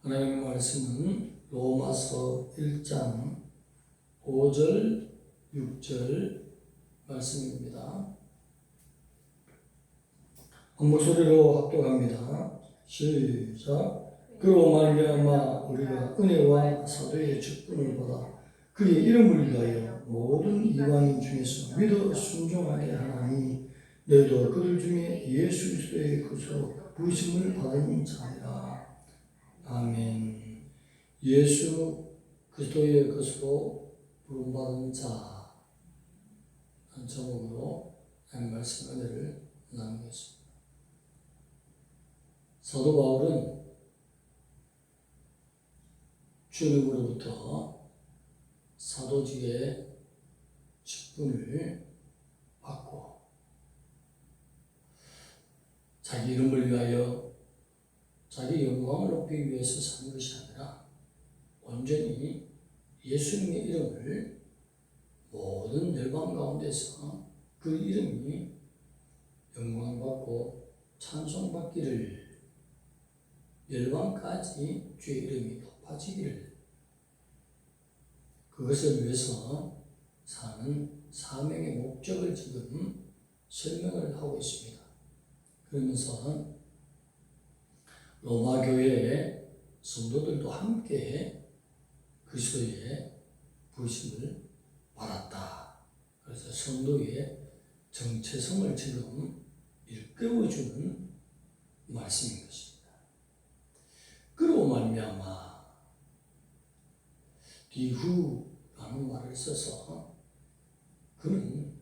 하나님의 말씀은 로마서 1장 5절, 6절 말씀입니다. 한 목소리로 합독합니다. 시작. 그로 말미암아 우리가 은혜와 사도의 직분을 받아 그의 이름을 위하여 모든 이방인 중에서 믿어 순종하게 하나니 너희도 그들 중에 예수 그리스도의 것으로 부르심을 받은 자니라. 아멘. 예수 그리스도의 것으로 부름받은 자 한 제목으로 하나님 말씀 은혜를 나누겠습니다. 사도 바울은 주님으로부터 사도직의 직분을 받고 자기 이름을 위하여 자기 영광을 높이기 위해서 사는 것이 아니라 온전히 예수님의 이름을 모든 열방 가운데서 그 이름이 영광받고 찬송받기를, 열방까지 주의 이름이 높아지기를, 그것을 위해서 사는 사명의 목적을 지금 설명을 하고 있습니다. 그러면서 로마 교회의 성도들도 함께 그리스도의 부르심을 받았다. 그래서 성도의 정체성을 지금 일깨워주는 말씀인 것입니다. 그로 말미암아 뒤후라는 말을 써서 그는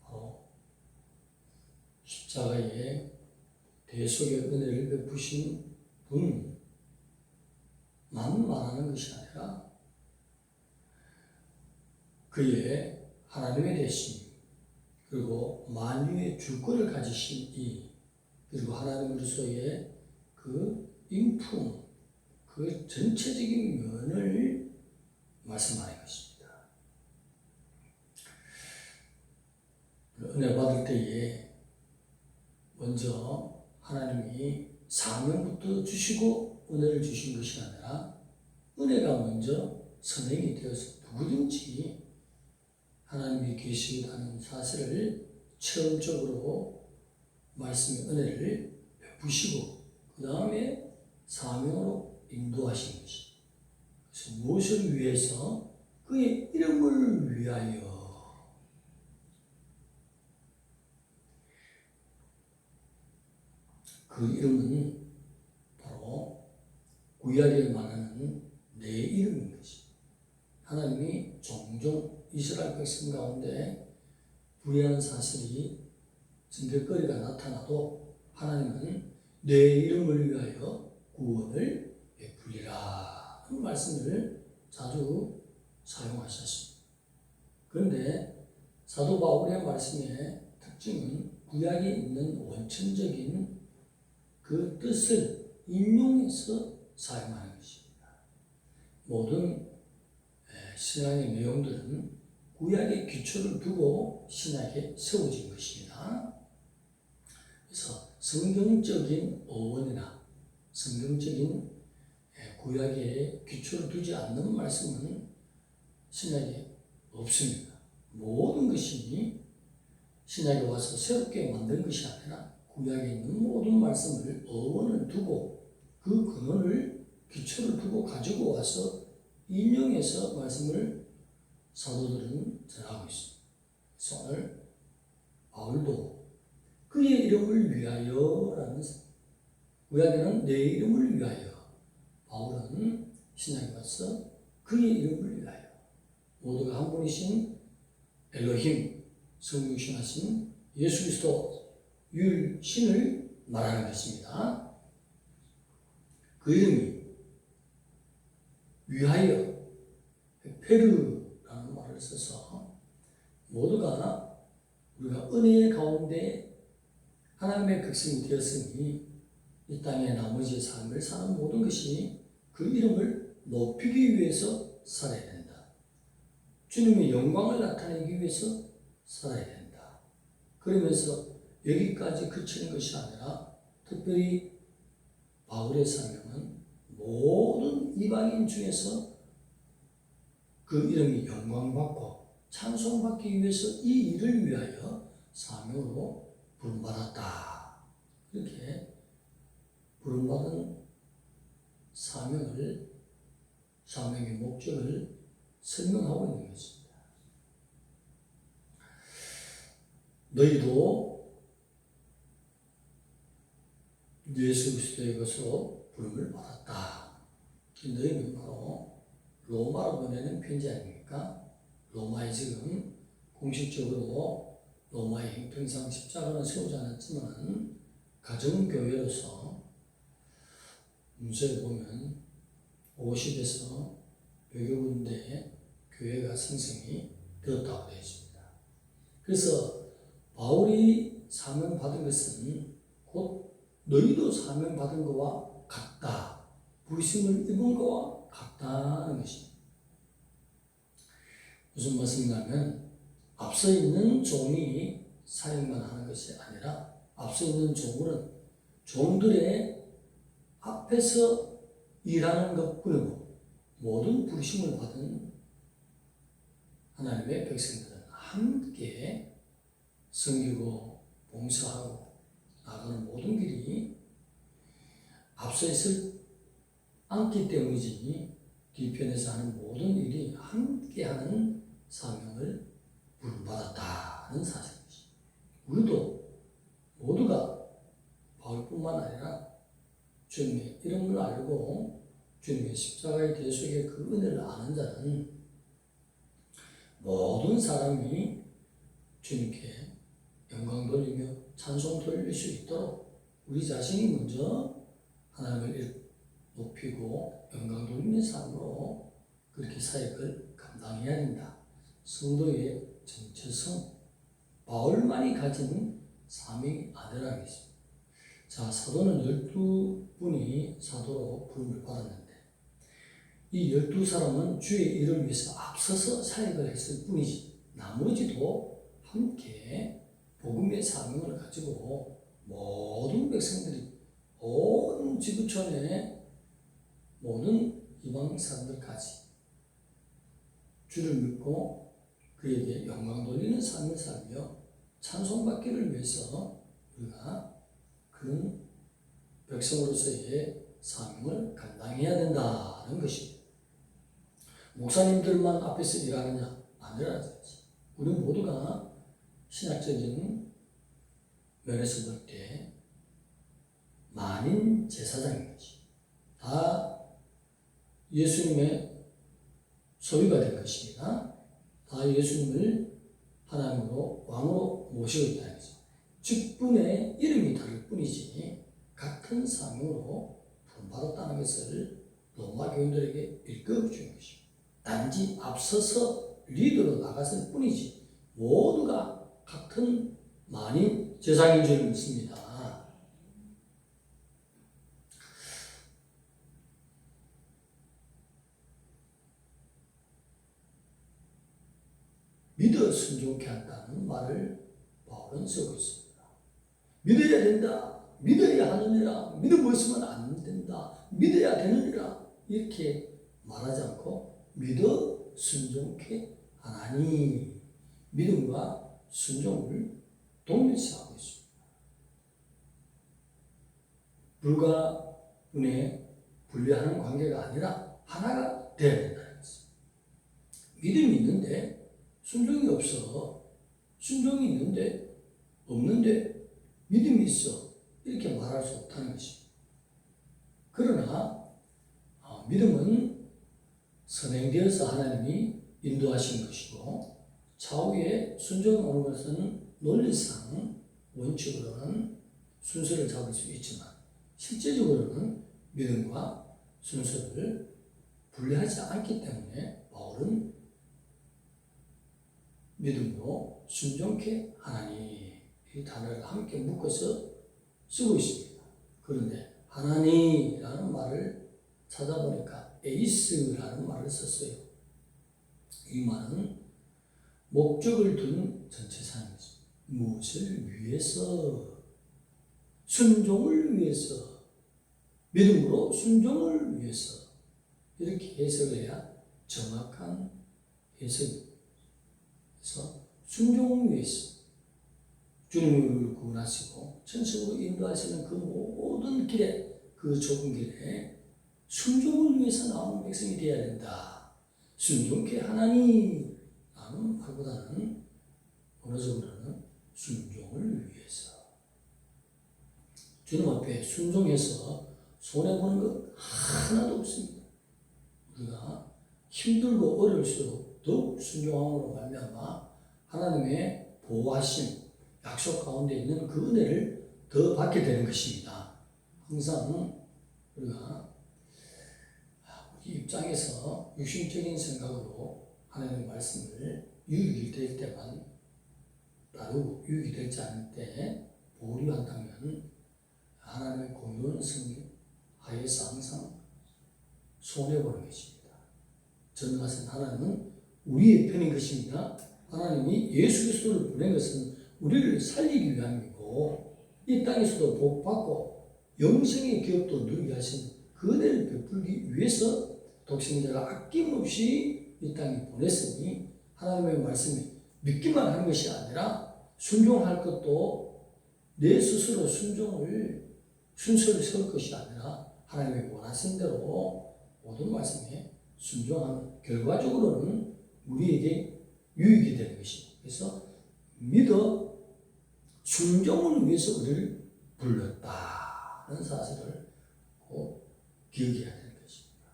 바로 십자가의 대속의 은혜를 베푸신 분만 말하는 것이 아니라 그의 하나님의 되심, 그리고 만유의 주권을 가지신 이, 그리고 하나님으로서의 그 인품, 그 전체적인 면을 말씀하는 것입니다. 은혜 받을 때에 먼저 하나님이 사명부터 주시고 은혜를 주신 것이 아니라 은혜가 먼저 선행이 되어서 누구든지 하나님이 계시다는 사실을 체험적으로 말씀의 은혜를 베푸시고 그 다음에 사명으로 인도하신 것이. 그래서 무엇을 위해서? 그의 이름을 위하여. 그 이름은 바로 구약에 말하는 내 이름인 것이. 하나님이 종종 이스라엘 백성 가운데 불의한 사실이 증거거리가 나타나도 하나님은 내 이름을 위하여 구원을 베풀리라 하는 말씀을 자주 사용하셨습니다. 그런데 사도 바울의 말씀의 특징은 구약에 있는 원천적인 그 뜻을 인용해서 사용하는 것입니다. 모든 신앙의 내용들은 구약의 기초를 두고 신약에 세워진 것입니다. 그래서 성경적인 어원이나 성경적인 구약의 기초를 두지 않는 말씀은 신약에 없습니다. 모든 것이 신약에 와서 새롭게 만든 것이 아니라 구약에 있는 모든 말씀을 어원을 두고 그 근원을 기초를 두고 가지고 와서 인용해서 말씀을 사도들은 전하고 있습니다. 그래서 오늘 바울도 그의 이름을 위하여라는, 구약에는 내 이름을 위하여, 바울은 신약에 와서 그의 이름을 위하여, 모두가 한 분이신 엘로힘, 성육신하신 예수 그리스도 유일신을 말하는 것입니다. 그 이름이 위하여, 페르라는 말을 써서 모두가 우리가 은혜 가운데 하나님의 백성이 되었으니 이 땅의 나머지 삶을 사는 모든 것이 그 이름을 높이기 위해서 살아야 된다. 주님의 영광을 나타내기 위해서 살아야 된다. 그러면서 여기까지 그치는 것이 아니라 특별히 바울의 사명은 모든 이방인 중에서 그 이름이 영광받고 찬송받기 위해서 이 일을 위하여 사명으로 부름받았다. 이렇게 부름받은 사명의 목적을 설명하고 있는 것입니다. 너희도 예수 그리스도의 것으로 부름을 받았다. 너희는 바로 로마로 보내는 편지 아닙니까? 로마에 지금 공식적으로 로마의 형평상 십자가는 세우지 않았지만 가정교회로서 문서에 보면 50에서 100여 군데의 교회가 생성이 되었다고 되어 있습니다. 그래서 바울이 사명받은 것은 곧 너희도 사명받은 것과 같다. 부르심을 입은 것과 같다는 것입니다. 무슨 말씀이냐면 앞서 있는 종이 사역만 하는 것이 아니라 앞서 있는 종은 종들의 앞에서 일하는 것뿐이고 모든 부르심을 받은 하나님의 백성들은 함께 섬기고 봉사하고 나가는 모든 길이 앞서 있을 않기 때문이지 뒤편에서 하는 모든 일이 함께하는 사명을 부름받았다는 사실이죠. 우리도 모두가 바울뿐만 아니라 주님의 이름을 알고 주님의 십자가의 대속의 그 은혜를 아는 자는 모든 사람이 주님께 영광 돌리며 찬송 돌릴 수 있도록 우리 자신이 먼저 하나님을 높이고 영광 돌리는 삶으로 그렇게 사역을 감당해야 된다. 성도의 정체성, 바울만이 가진 사명이 아니라는 것입니다. 자, 사도는 12분이 사도로 부름을 받았는데 이 12사람은 주의 일을 위해서 앞서서 사역을 했을 뿐이지 나머지도 함께 복음의 사명을 가지고 모든 백성들이 온 지구촌의 모든 이방 사람들까지 주를 믿고 그에게 영광 돌리는 삶을 살며 찬송받기를 위해서 우리가 그런 백성으로서의 사명을 감당해야 된다는 것입니다. 목사님들만 앞에서 일하느냐? 아니라는 거지. 우리 모두가 신학적인 면에서 볼 때 만인 제사장인 거지. 다 예수님의 소유가 된 것입니다. 다 예수님을 하나님으로 왕으로 모시고 있다는 거죠. 직분의 이름이 다를 뿐이지 같은 사명으로 부름받았다는 것을 로마 교인들에게 일깨워주는 것입니다. 단지 앞서서 리더로 나갔을 뿐이지 모두가 같은 만인 제사장인 줄 믿습니다. 믿어 순종케 한다는 말을 바울은 쓰고 있습니다. 믿어야 된다. 믿어야 하느니라. 믿어 있으면 안 된다. 믿어야 되느니라. 이렇게 말하지 않고 믿어 순종케 하나니 믿음과 순종을 동일시하고 있습니다. 불과 은혜 분리하는 관계가 아니라 하나가 되어야 된다는 것입니다. 믿음이 있는데 순종이 없어. 순종이 있는데 없는데 믿음이 있어. 이렇게 말할 수 없다는 것입니다. 그러나 믿음은 선행되어서 하나님이 인도하신 것이고 차후에 순종이 오는 것은 논리상 원칙으로는 순서를 잡을 수 있지만 실제적으로는 믿음과 순서를 분리하지 않기 때문에 바울은 믿음으로 순종케 하나니 이 단어를 함께 묶어서 쓰고 있습니다. 그런데 하나니라는 말을 찾아보니까 에이스라는 말을 썼어요. 이 말은 목적을 둔 전체사입니다. 무엇을 위해서? 순종을 위해서. 믿음으로 순종을 위해서. 이렇게 해석을 해야 정확한 해석입니다. 그래서 순종을 위해서 주님을 구원하시고 천국으로 인도하시는 그 모든 길에, 그 좁은 길에 순종을 위해서 나오는 백성이 되어야 된다. 순종케 하나니, 나는 말보다는 어느적으로는 순종을 위해서. 주님 앞에 순종해서 손해보는 것 하나도 없습니다. 우리가 힘들고 어려울수록 더욱 순종함으로 말미암아 하나님의 보호하심, 약속 가운데 있는 그 은혜를 더 받게 되는 것입니다. 항상 우리가 우리 입장에서 육신적인 생각으로 하나님의 말씀을 유익이 될 때만 따르고 유익이 되지 않을 때 보류한다면 하나님의 공의로운 성경 하에서 항상 손해보는 것입니다. 전능하신 하나님은 우리의 편인 것입니다. 하나님이 예수 그리스도를 보낸 것은 우리를 살리기 위함이고 이 땅에서도 복받고 영생의 기업도 누리게 하신 그 은혜를 베풀기 위해서 독생자가 아낌없이 이 땅에 보냈으니 하나님의 말씀이 믿기만 하는 것이 아니라 순종할 것도 내 스스로 순서를 세울 것이 아니라 하나님의 원하신 대로 모든 말씀에 순종하는 결과적으로는 우리에게 유익이 되는 것입니다. 그래서 믿어 순종을 위해서 우리를 불렀다는 사실을 꼭 기억해야 되는 것입니다.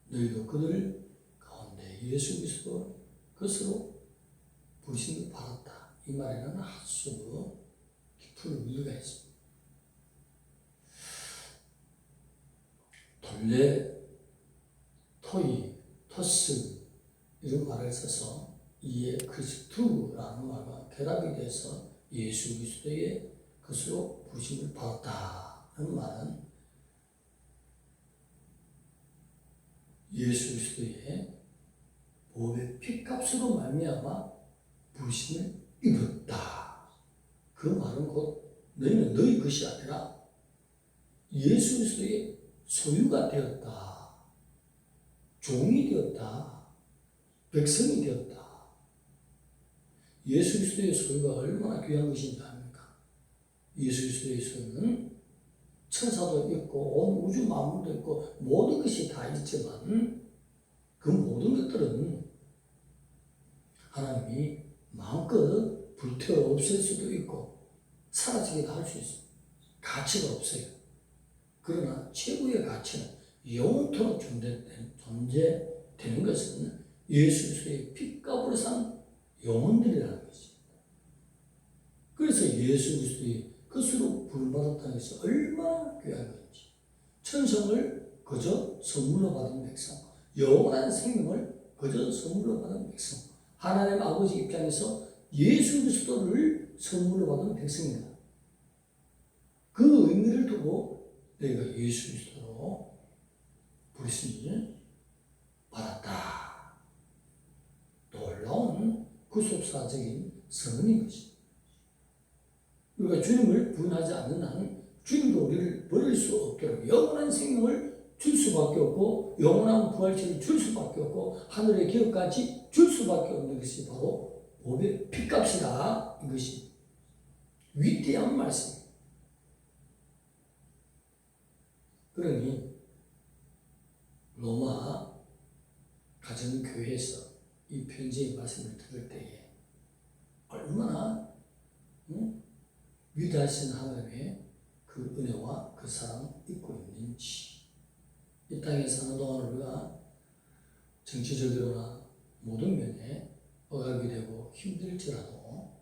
너희도 그들 가운데 예수 그리스도 것으로 부르심을 받았다. 이 말에는 아주 깊은 의미가 있습니다. 본래 토이, 토스 이런 말을 써서 이에 그리스도라는 말과 결합이 돼서 예수 그리스도의 것으로 부르심을 받았다는 말은 예수 그리스도의 보혈의 피값으로 말미암아 부르심을 입었다. 그 말은 곧 너희는 너희 것이 아니라 예수 그리스도의 소유가 되었다. 종이 되었다. 백성이 되었다. 예수 그리스도의 소유가 얼마나 귀한 것인지 압니까? 예수 그리스도의 소유는 천사도 있고 온 우주 만물도 있고 모든 것이 다 있지만 그 모든 것들은 하나님이 마음껏 불태워 없앨 수도 있고 사라지기도 할 수 있습니다. 가치가 없어요. 그러나 최고의 가치는 영원토록 존재되는 것은 예수 그리스도의 피값으로 산 영혼들이라는 것입니다. 그래서 예수 그리스도의 것으로 부름받았다는 것이 얼마나 귀한 건지, 천성을 그저 선물로 받은 백성, 영원한 생명을 그저 선물로 받은 백성, 하나님 아버지 입장에서 예수 그리스도를 선물로 받은 백성입니다. 그 의미를 두고 내가 예수 그리스도로 부르심을 받았다. 놀라운 구속사적인 선언인 것입니다. 우리가 주님을 부인하지 않는 한은 주님도 우리를 버릴 수 없도록 영원한 생명을 줄 수밖에 없고 영원한 부활체를 줄 수밖에 없고 하늘의 기업까지 줄 수밖에 없는 것이 바로 보혈의 피값이다. 이것이 위대한 말씀입니다. 그러니 로마 가정교회에서 이 편지의 말씀을 들을 때에 얼마나 위대하신 하나님의 그 은혜와 그 사랑을 잊고 있는지, 이 땅에 사는 동안 우리가 정치적으로나 모든 면에 억압이 되고 힘들지라도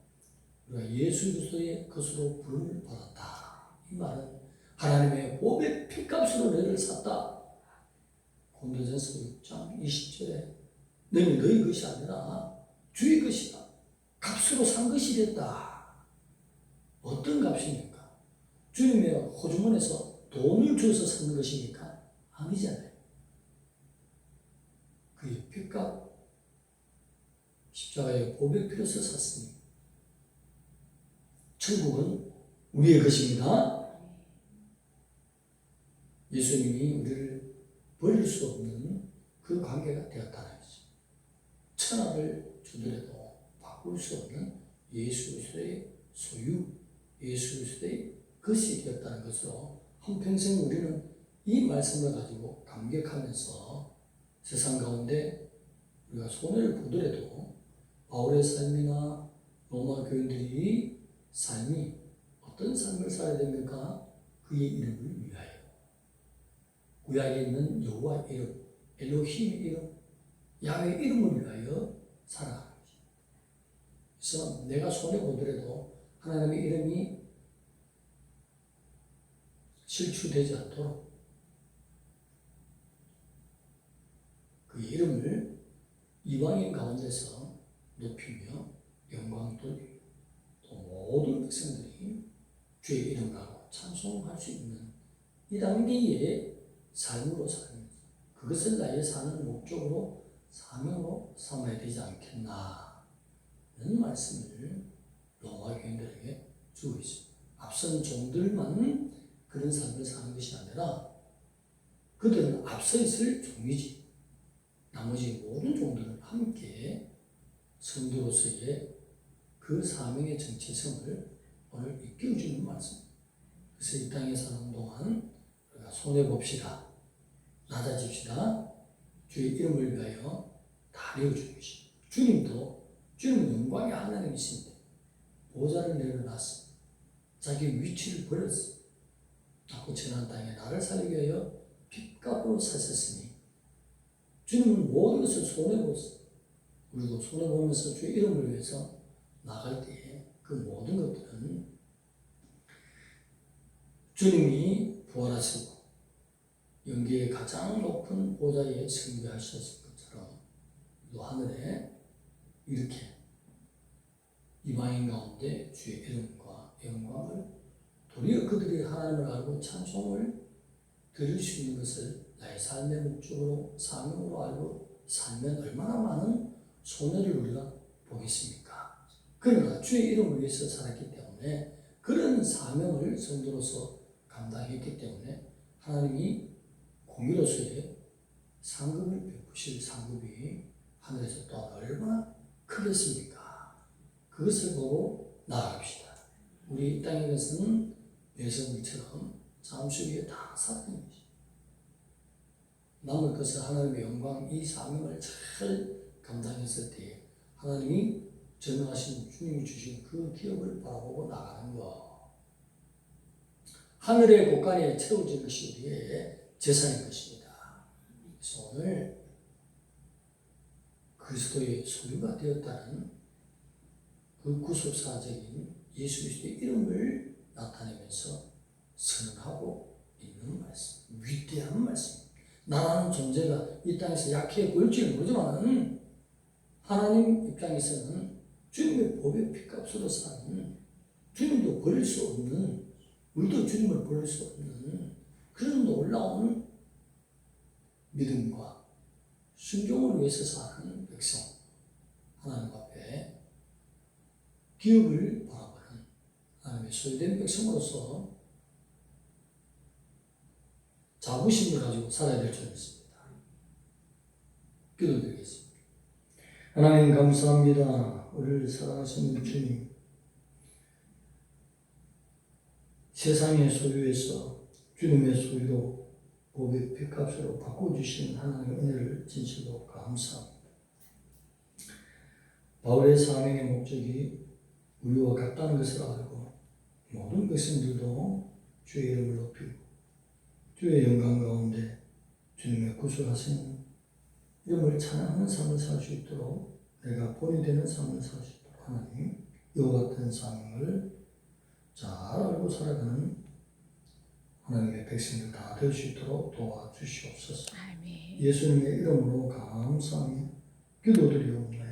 우리가 예수 그리스도의 것으로 부름을 받았다. 이 말은 하나님의 보혈의 피값으로 너희를 샀다. 고린도전서 6장 20절에 너희는 너희 것이 아니라 주의 것이다. 값으로 산 것이 됐다. 어떤 값입니까? 주님의 호주머니에서 돈을 줘서 산 것입니까? 아니잖아요. 그의 피값, 십자가의 보혈 피로서 샀으니 천국은 우리의 것입니다. 예수님이 우리를 버릴 수 없는 그 관계가 되었다는 것이죠. 천하를 주더라도 바꿀 수 없는 예수 그리스도의 소유, 예수 그리스도의 것이 되었다는 것으로 한평생 우리는 이 말씀을 가지고 감격하면서 세상 가운데 우리가 손해를 보더라도 바울의 삶이나 로마 교인들이 삶이 어떤 삶을 살아야 됩니까? 그의 이름을 위하여. 구약에 있는 여호와의 이름, 엘로힘의 이름, 야훼의 이름을 위하여 살아가는 것입니다. 그래서 내가 손해 보더라도 하나님의 이름이 실추되지 않도록 그 이름을 이방인 가운데서 높이며 영광 돌리고 또 모든 백성들이 주의 이름을 하고 찬송할 수 있는 이 단계의 삶으로 사는 것. 그것을 나의 사는 목적으로 사명으로 삼아야 되지 않겠나는 말씀을 로마 교인들에게 주고 있습니다. 앞선 종들만 그런 삶을 사는 것이 아니라 그들은 앞서 있을 종이지 나머지 모든 종들은 함께 성도로서의 그 사명의 정체성을 오늘 일깨워주는 말씀입니다. 그래서 이 땅에 사는 동안 우리가 손해봅시다. 낮아집시다. 주의 이름을 위하여 다려주는 것입니다. 주님은 영광의 하나님이신데 보좌를 내려놨어. 자기 위치를 버렸어. 낮고 천한 땅에 나를 살리기 위하여 핏값으로 사셨으니 주님은 모든 것을 손해보았어. 우리도 손해보면서 주의 이름을 위해서 나갈 때에 그 모든 것들은 주님이 부활하시고 영계의 가장 높은 보좌에 승리하셨을 것처럼 또 하늘에 이렇게 이방인 가운데 주의 이름과 영광을 도리어 그들이 하나님을 알고 찬송을 드릴 수 있는 것을 나의 삶의 목적으로 사명으로 알고 살면 얼마나 많은 손해를 우리가 보겠습니까? 그러나 주의 이름을 위해서 살았기 때문에 그런 사명을 성도로서 감당했기 때문에 하나님이 공의로서의 상급을 베푸실 상급이 하늘에서 또 얼마나 크겠습니까? 그것을 보고 나아갑시다. 우리 이 땅에서는 내성들처럼 잠시 위에 다 살아가는 것입니다. 남을 것을 하나님의 영광, 이 사명을 잘 감당했을 때에 하나님이 전능하신 주님이 주신 그 기업을 바라보고 나가는 것. 하늘의 곳간에 채워진 것이 우리의 재산인 것입니다. 그래서 오늘 그리스도의 소유가 되었다는 그 구속사적인 예수 그리스도의 이름을 나타내면서 선언하고 있는 말씀, 위대한 말씀입니다. 나라는 존재가 이 땅에서 약해 보일지는 모르지만 하나님 입장에서는 주님의 법의 피값으로 사는 주님도 버릴 수 없는, 우리도 주님을 버릴 수 없는 그런 놀라운 믿음과 순종을 위해서 사는 백성, 하나님 앞에 기업을 바라보는 하나님의 소유된 백성으로서 자부심을 가지고 살아야 될 줄 믿습니다. 기도드리겠습니다. 하나님 감사합니다. 우리를 사랑하시는 주님, 세상의 소유에서 주님의 소유로 법의 피값으로 바꿔주신 하나님의 은혜를 진실로 감사합니다. 바울의 사명의 목적이 우리와 같다는 것을 알고 모든 백성들도 주의 이름을 높이고 주의 영광 가운데 주님의 구속하신 이름을 찬양하는 삶을 살 수 있도록 내가 본이 되는 삶을 살 수 있도록 하나님 이와 같은 사명을 잘 알고 살아가는 하나님의 백성들 다 될 수 있도록 도와주시옵소서. 아멘. 예수님의 이름으로 감사하며 기도드리옵나이다.